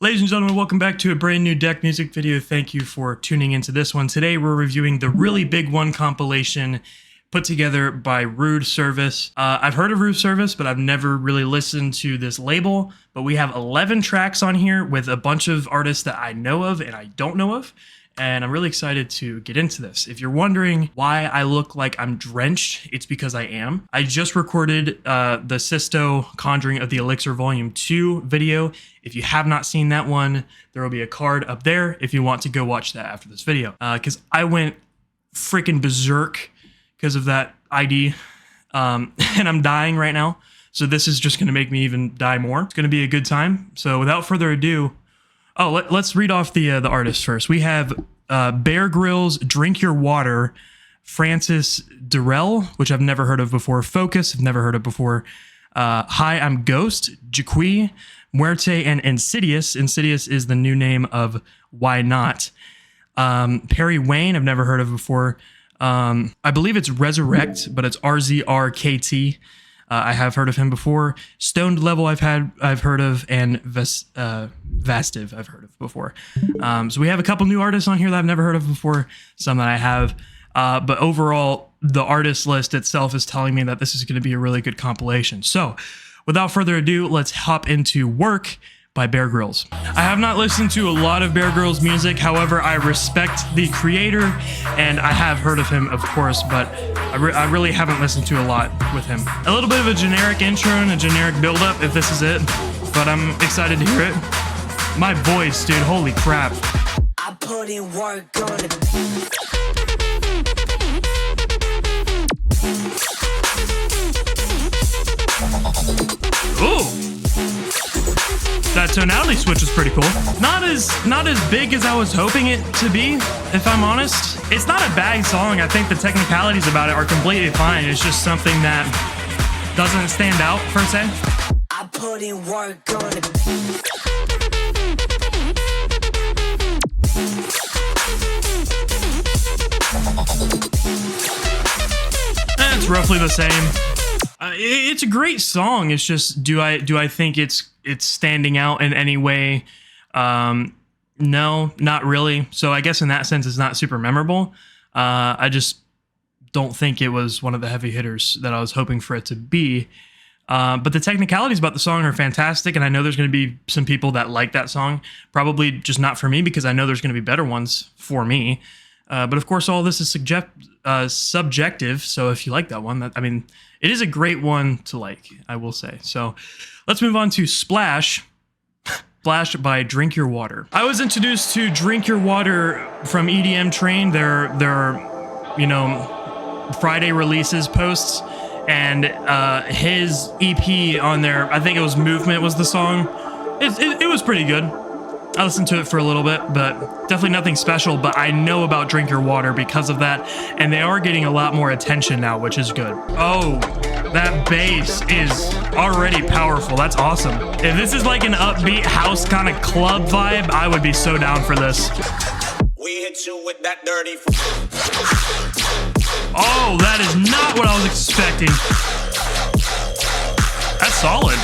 Ladies and gentlemen, welcome back to a brand new deck music video. Thank you for tuning into this one. Today we're reviewing the Really Big One compilation put together by Rude Service. I've heard of Rude Service, but I've never really listened to this label. But we have 11 tracks on here with a bunch of artists that I know of and I don't know of. And I'm really excited to get into this. If you're wondering why I look like I'm drenched, it's because I am. I just recorded the Sisto Conjuring of the Elixir Volume 2 video. If you have not seen that one, there will be a card up there if you want to go watch that after this video. Because I went freaking berserk because of that ID. And I'm dying right now. So this is just going to make me even die more. It's going to be a good time. So without further ado, let's read off the artists first. We have Bear Grylls, Drink Your Water, Francis Durrell, which I've never heard of before, Focus, I've never heard of before, Hi, I'm Ghost, Jaqui, Muerte, and Insidious. Insidious is the new name of Why Not. Perry Wayne, I've never heard of before. I believe it's Resurrect, but it's RZRKT. I have heard of him before. Stoned Level I've heard of, and Vastiv I've heard of before. So we have a couple new artists on here that I've never heard of before, some that I have. But overall, the artist list itself is telling me that this is going to be a really good compilation. So without further ado, let's hop into Work by Bear Grylls. I have not listened to a lot of Bear Grylls music. However, I respect the creator and I have heard of him, of course, but I really haven't listened to a lot with him. A little bit of a generic intro and a generic build-up if this is it, but I'm excited to hear it. My voice, dude, holy crap. I put in work on it. Ooh! That tonality switch is pretty cool. Not as big as I was hoping it to be, if I'm honest. It's not a bad song. I think the technicalities about it are completely fine. It's just something that doesn't stand out, per se. I put in work on it. It's roughly the same. It's a great song. It's just, do I think it's standing out in any way? No, not really. So I guess in that sense, it's not super memorable. I just don't think it was one of the heavy hitters that I was hoping for it to be. But the technicalities about the song are fantastic, and I know there's going to be some people that like that song. Probably just not for me, because I know there's going to be better ones for me. But of course, all this is subjective. So if you like that one, it is a great one to like, I will say. So let's move on to Splash. Splash by Drink Your Water. I was introduced to Drink Your Water from EDM Train. Their Friday releases posts, and his EP on there, I think it was Movement was the song. It was pretty good. I listened to it for a little bit, but definitely nothing special. But I know about Drink Your Water because of that, and they are getting a lot more attention now, which is good. Oh, that bass is already powerful. That's awesome. If this is like an upbeat house kind of club vibe, I would be so down for this. We hit you with that dirty. Oh, that is not what I was expecting. That's solid.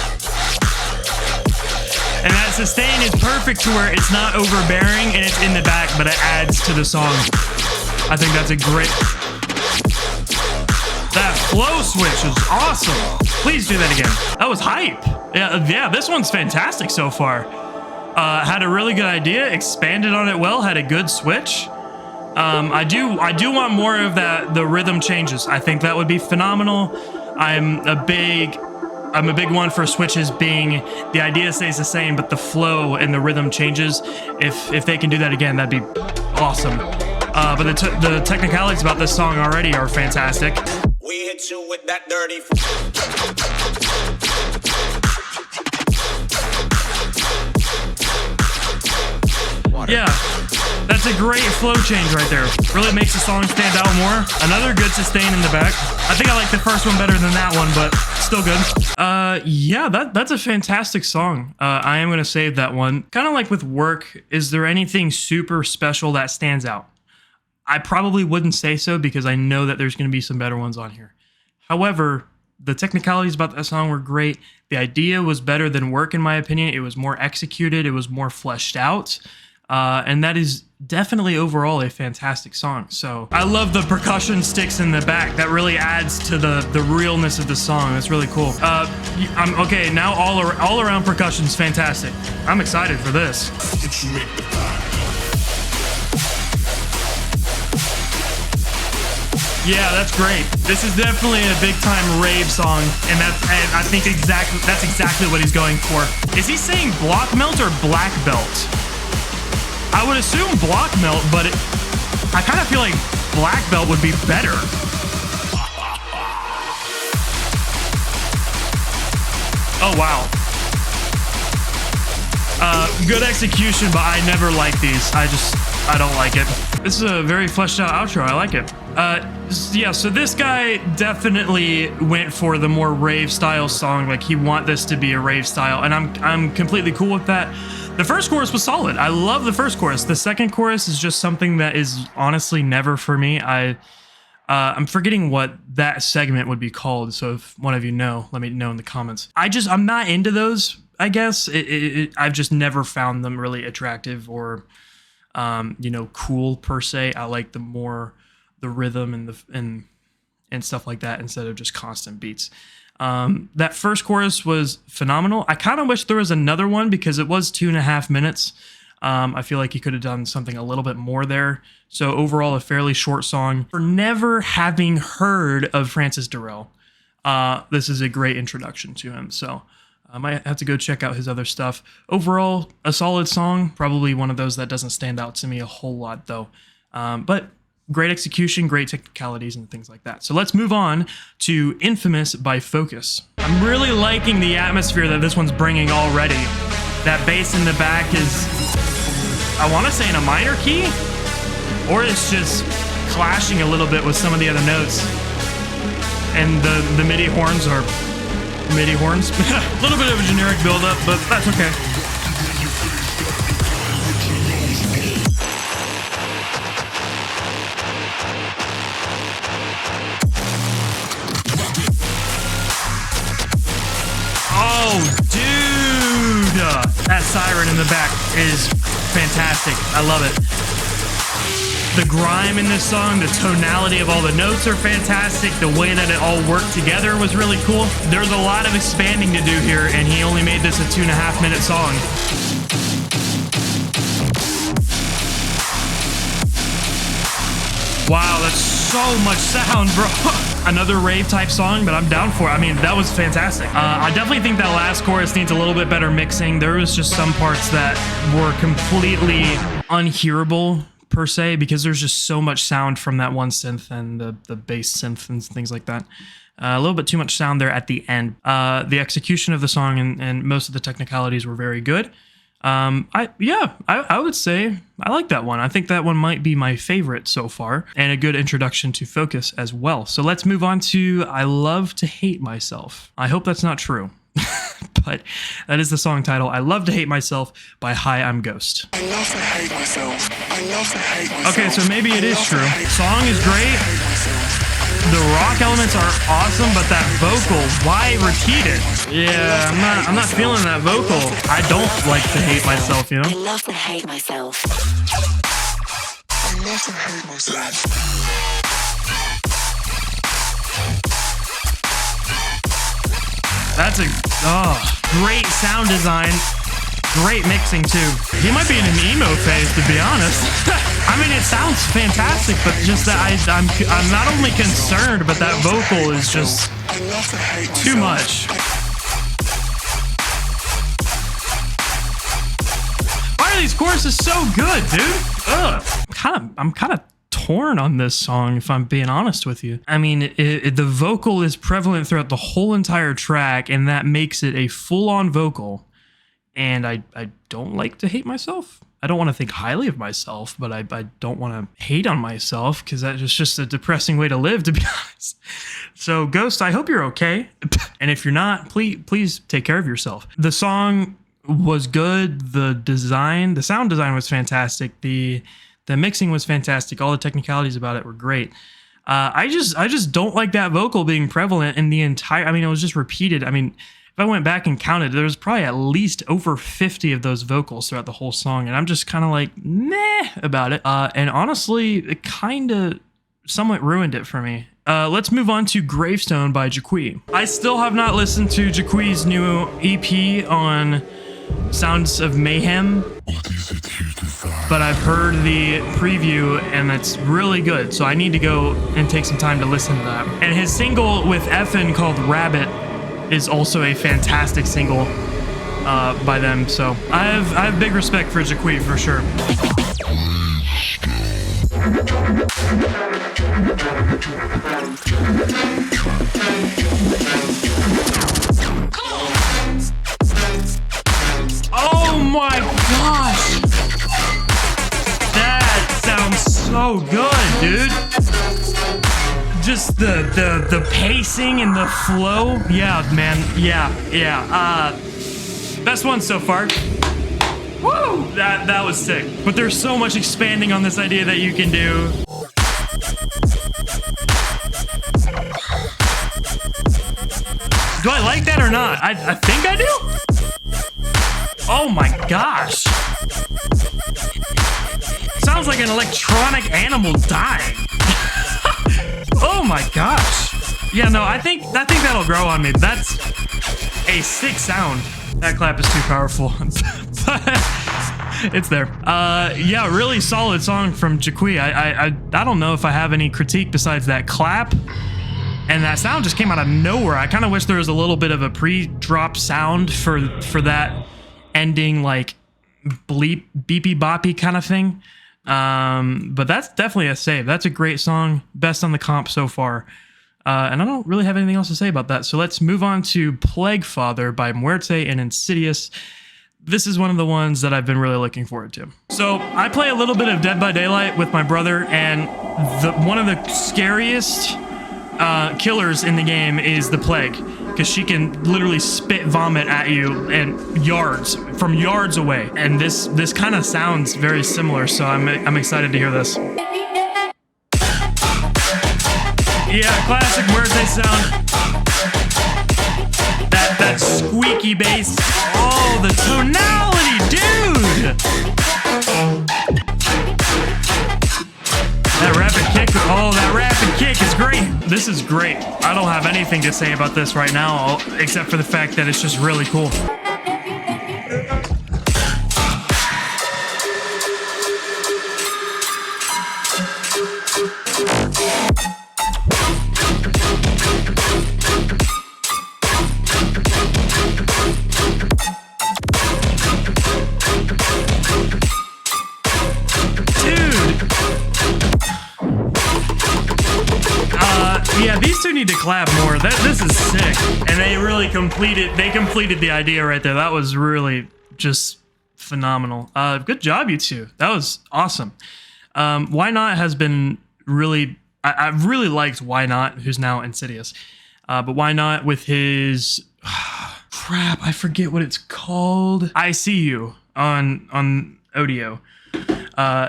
And that sustain is perfect to where it's not overbearing and it's in the back, but it adds to the song. I think that's a great... That flow switch is awesome. Please do that again. That was hype. Yeah, this one's fantastic so far. Had a really good idea, expanded on it well, had a good switch. I do want more of that, the rhythm changes. I think that would be phenomenal. I'm a big one for switches being the idea stays the same, but the flow and the rhythm changes. If they can do that again, that'd be awesome. But the technicalities about this song already are fantastic. We hit you with that dirty. Yeah, that's a great flow change right there. Really makes the song stand out more. Another good sustain in the back. I think I like the first one better than that one, but still good. Yeah, that's a fantastic song. I am going to save that one. Kind of like with Work, is there anything super special that stands out? I probably wouldn't say so because I know that there's going to be some better ones on here. However, The technicalities about that song were great. The idea was better than work, in my opinion. It was more executed. It was more fleshed out. And that is definitely overall a fantastic song. So I love the percussion sticks in the back. That really adds to the realness of the song. That's really cool. I'm okay. Now all around percussion's fantastic. I'm excited for this. Yeah, that's great. This is definitely a big time rave song, and I think that's exactly what he's going for. Is he saying block melt or black belt? I would assume block melt, but I kind of feel like black belt would be better. Oh, wow. Good execution, but I never like these. I don't like it. This is a very fleshed out outro. I like it. Yeah, so this guy definitely went for the more rave style song. Like, he want this to be a rave style, and I'm completely cool with that. The first chorus was solid. I love the first chorus. The second chorus is just something that is honestly never for me. I'm forgetting what that segment would be called. So if one of you know, let me know in the comments. I'm not into those, I guess. I've just never found them really attractive or, cool per se. I like the rhythm and stuff like that instead of just constant beats. That first chorus was phenomenal. I kind of wish there was another one because it was 2.5 minutes. I feel like he could have done something a little bit more there. So overall, a fairly short song. For never having heard of Francis Durrell, this is a great introduction to him. So I might have to go check out his other stuff. Overall, a solid song. Probably one of those that doesn't stand out to me a whole lot though. But great execution, great technicalities, and things like that. So let's move on to Infamous by Focus. I'm really liking the atmosphere that this one's bringing already. That bass in the back is, I want to say, in a minor key, or it's just clashing a little bit with some of the other notes. And the MIDI horns are MIDI horns. A little bit of a generic buildup, but that's okay. Oh, dude! That siren in the back is fantastic. I love it. The grime in this song, the tonality of all the notes are fantastic. The way that it all worked together was really cool. There's a lot of expanding to do here, and he only made this a 2.5 minute song. Wow, that's so much sound, bro. Another rave type song, but I'm down for it. I mean, that was fantastic. I definitely think that last chorus needs a little bit better mixing. There was just some parts that were completely unhearable per se, because there's just so much sound from that one synth and the bass synth and things like that. A little bit too much sound there at the end. The execution of the song and most of the technicalities were very good. I would say I like that one. I think that one might be my favorite so far, and a good introduction to Focus as well. So let's move on to I Love to Hate Myself. I hope that's not true, but that is the song title. I Love to Hate Myself by Hi, I'm Ghost. I love to hate myself. I love to hate myself. Okay, so maybe it is true. Song is great. The rock elements are awesome, but that vocal, why repeat it? Yeah, I'm not feeling that vocal. I don't like to hate myself, you know? I love to hate myself. I love to hate myself. That's a great sound design. Great mixing too. He might be in an emo phase, to be honest. I mean, it sounds fantastic, but just that I'm not only concerned, but that vocal is just too much. Why are these choruses so good, dude? Ugh. I'm kind of torn on this song, if I'm being honest with you. I mean, the vocal is prevalent throughout the whole entire track, and that makes it a full-on vocal. And I don't like to hate myself. I don't want to think highly of myself, but I don't want to hate on myself, because that is just a depressing way to live, to be honest. So, Ghost, I hope you're okay. And if you're not, please take care of yourself. The song was good. The sound design was fantastic. The mixing was fantastic. All the technicalities about it were great. I just don't like that vocal being prevalent in the entire. I mean, it was just repeated. I mean, if I went back and counted, there's probably at least over 50 of those vocals throughout the whole song, and I'm just kind of like meh about it. And honestly, it kind of somewhat ruined it for me. Let's move on to Gravestone by Jaqui. I still have not listened to Jaqui's new EP on Sounds of Mayhem, but I've heard the preview and it's really good, so I need to go and take some time to listen to that. And his single with Effin called Rabbit is also a fantastic single by them, so I have big respect for Jaqui for sure. Oh my gosh! That sounds so good, dude. Just the pacing and the flow. Yeah, man. Yeah. Best one so far. Woo! That was sick. But there's so much expanding on this idea that you can do. Do I like that or not? I think I do. Oh my gosh. Sounds like an electronic animal dying. Oh my gosh. Yeah, no, I think that'll grow on me. That's a sick sound. That clap is too powerful. But it's there. Yeah, really solid song from Jaqui. I don't know if I have any critique besides that clap. And that sound just came out of nowhere. I kind of wish there was a little bit of a pre-drop sound for that ending, like bleep, beepy boppy kind of thing. But that's definitely a save. That's a great song. Best on the comp so far. And I don't really have anything else to say about that. So let's move on to Plague Father by Muerte and Insidious. This is one of the ones that I've been really looking forward to. So I play a little bit of Dead by Daylight with my brother, and one of the scariest killers in the game is the Plague, because she can literally spit vomit at you and from yards away. And this kind of sounds very similar, so I'm excited to hear this. Yeah, classic Muerte sound. That squeaky bass. Oh, the tonality, dude! That rapid kick, that rapid kick is great. This is great. I don't have anything to say about this right now, except for the fact that it's just really cool. Yeah, these two need to collab more. This is sick, and they really completed the idea right there. That was really just phenomenal. Good job, you two. That was awesome. Why Not has been really. I've really liked Why Not, who's now Insidious, but Why Not with his crap. I forget what it's called. I See You on Audio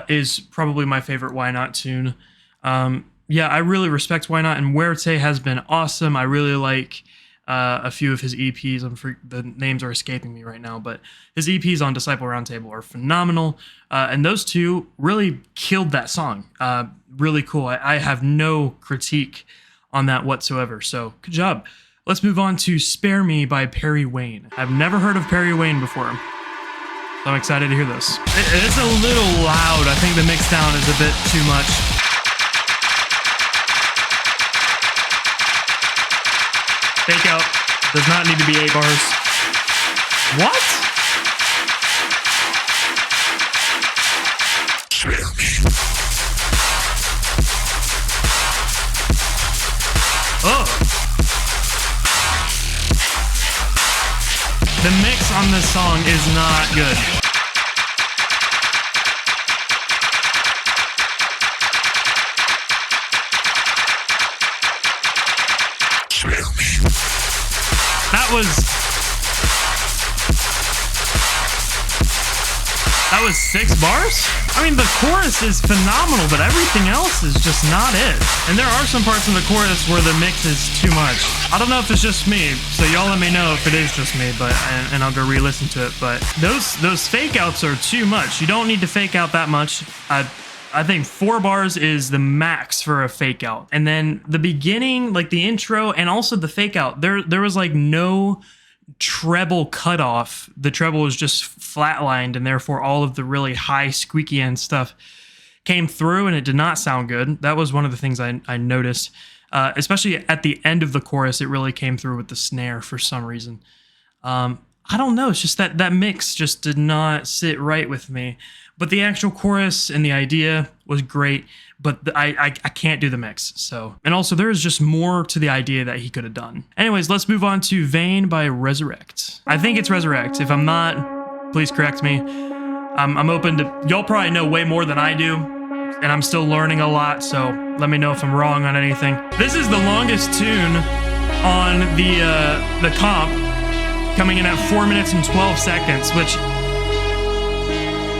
is probably my favorite Why Not tune. Yeah, I really respect Why Not, and Muerte has been awesome. I really like a few of his EPs. The names are escaping me right now, but his EPs on Disciple Roundtable are phenomenal, and those two really killed that song. Really cool. I have no critique on that whatsoever, so good job. Let's move on to Spare Me by Perry Wayne. I've never heard of Perry Wayne before, so I'm excited to hear this. It's a little loud. I think the mix down is a bit too much. Fake out. Does not need to be 8 bars. What? Oh. The mix on this song is not good. That was 6 bars? I mean, the chorus is phenomenal, but everything else is just not it. And there are some parts of the chorus where the mix is too much. I don't know if it's just me, so y'all let me know if it is just me, but and I'll go re-listen to it. But those fake outs are too much. You don't need to fake out that much. I think 4 bars is the max for a fake out. And then the beginning, like the intro and also the fake out, there was like no treble cutoff. The treble was just flatlined, and therefore all of the really high squeaky end stuff came through, and it did not sound good. That was one of the things I noticed, especially at the end of the chorus. It really came through with the snare for some reason. I don't know. It's just that mix just did not sit right with me. But the actual chorus and the idea was great, but I can't do the mix. So, and also there is just more to the idea that he could have done. Anyways, let's move on to Vain by Resurrect. I think it's Resurrect. If I'm not, please correct me. I'm open to, y'all probably know way more than I do, and I'm still learning a lot, so let me know if I'm wrong on anything. This is the longest tune on the comp, coming in at 4 minutes and 12 seconds, which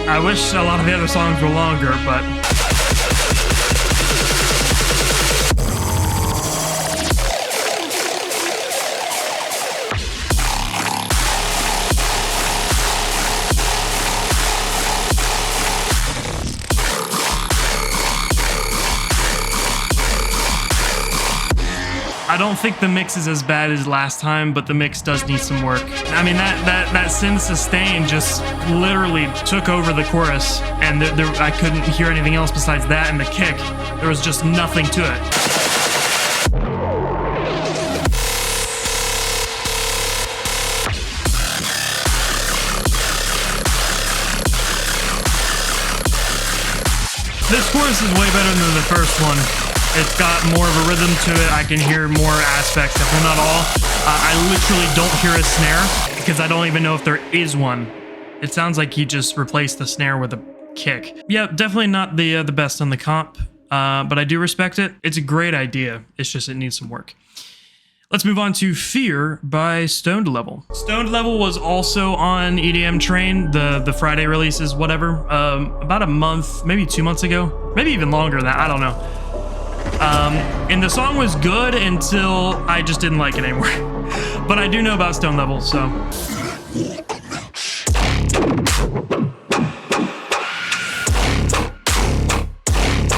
I wish a lot of the other songs were longer, but I don't think the mix is as bad as last time, but the mix does need some work. I mean, that synth sustain just literally took over the chorus, and I couldn't hear anything else besides that and the kick. There was just nothing to it. This chorus is way better than the first one. It's got more of a rhythm to it. I can hear more aspects, if not all. I literally don't hear a snare because I don't even know if there is one. It sounds like he just replaced the snare with a kick. Yeah, definitely not the best on the comp, but I do respect it. It's a great idea. It's just it needs some work. Let's move on to Fear by Stoned Level. Stoned Level was also on EDM Train, the Friday releases, whatever, about a month, maybe 2 months ago, maybe even longer than that, I don't know. And the song was good until I just didn't like it anymore. But I do know about Stone Level, so.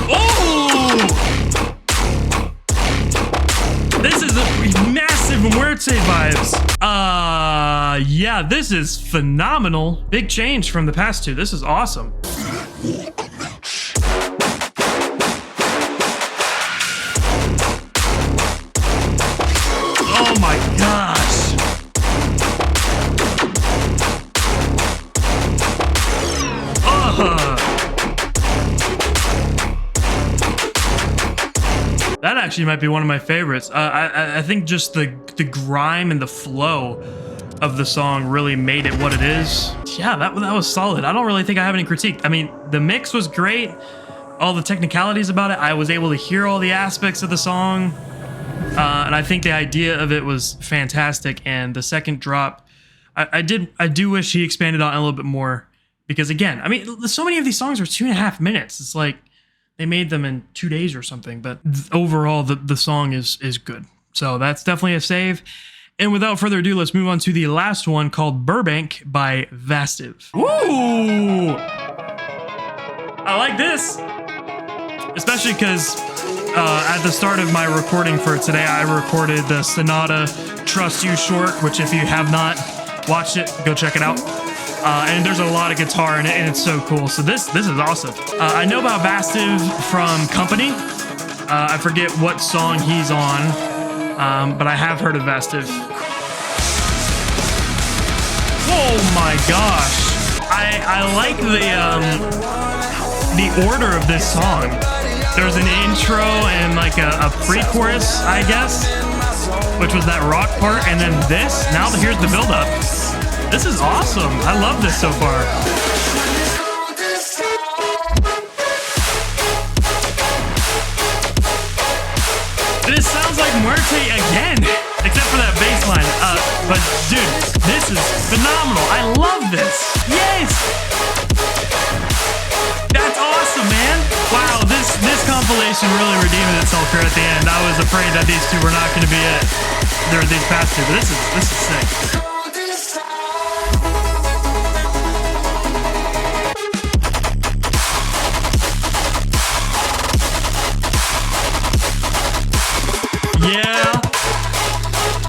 Oh! This is a massive Muerte vibes. Yeah, this is phenomenal. Big change from the past two. This is awesome. Oh my gosh. That actually might be one of my favorites. I think just the grime and the flow of the song really made it what it is. Yeah, that was solid. I don't really think I have any critique. I mean, the mix was great. All the technicalities about it, I was able to hear all the aspects of the song. And I think the idea of it was fantastic. And the second drop, I do wish he expanded on it a little bit more, because again, I mean, so many of these songs are 2.5 minutes. It's like they made them in 2 days or something, but overall the song is good. So that's definitely a save. And without further ado, let's move on to the last one, called Burbank by Vastiv. Ooh! I like this, especially because at the start of my recording for today, I recorded the Sonata Trust You short, which if you have not watched it, go check it out. And there's a lot of guitar in it, and it's so cool. So this is awesome. I know about Vastiv from Company. I forget what song he's on, but I have heard of Vastiv. Oh my gosh! I like the order of this song. There's an intro and like a pre-chorus, I guess, which was that rock part, and then this. Now here's the build-up. This is awesome. I love this so far. This sounds like Muerte again, except for that bass line. But dude, this is phenomenal. I love this. Yes! compilation really redeeming itself here at the end. I was afraid that these two were not going to be it. There were these past two, but this is sick. Yeah,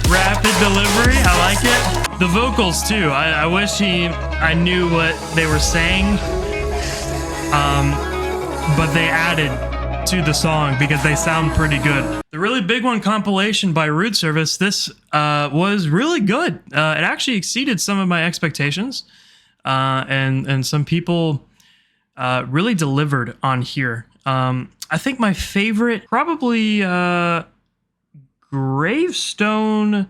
rapid delivery. I like it. The vocals too. I wish I knew what they were saying. But they added to the song because they sound pretty good. The really big one compilation by Rude Service. This was really good. It actually exceeded some of my expectations, and some people really delivered on here. I think my favorite probably Gravestone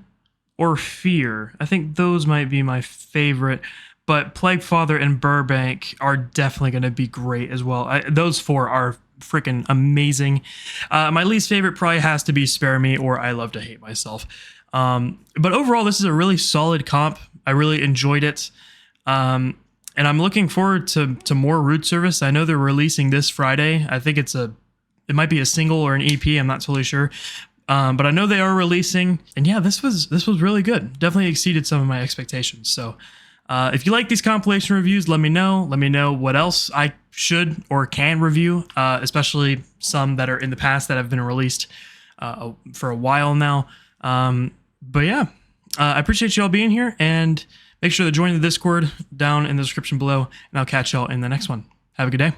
or Fear. I think those might be my favorite. But Plague Father and Burbank are definitely going to be great as well. Those four are freaking amazing. My least favorite probably has to be Spare Me or I Love to Hate Myself. But overall, this is a really solid comp. I really enjoyed it. And I'm looking forward to more Rude Service. I know they're releasing this Friday. I think it might be a single or an EP. I'm not totally sure. But I know they are releasing. And yeah, this was really good. Definitely exceeded some of my expectations. So if you like these compilation reviews, let me know. Let me know what else I should or can review, especially some that are in the past that have been released for a while now. But yeah, I appreciate you all being here, and make sure to join the Discord down in the description below, and I'll catch y'all in the next one. Have a good day.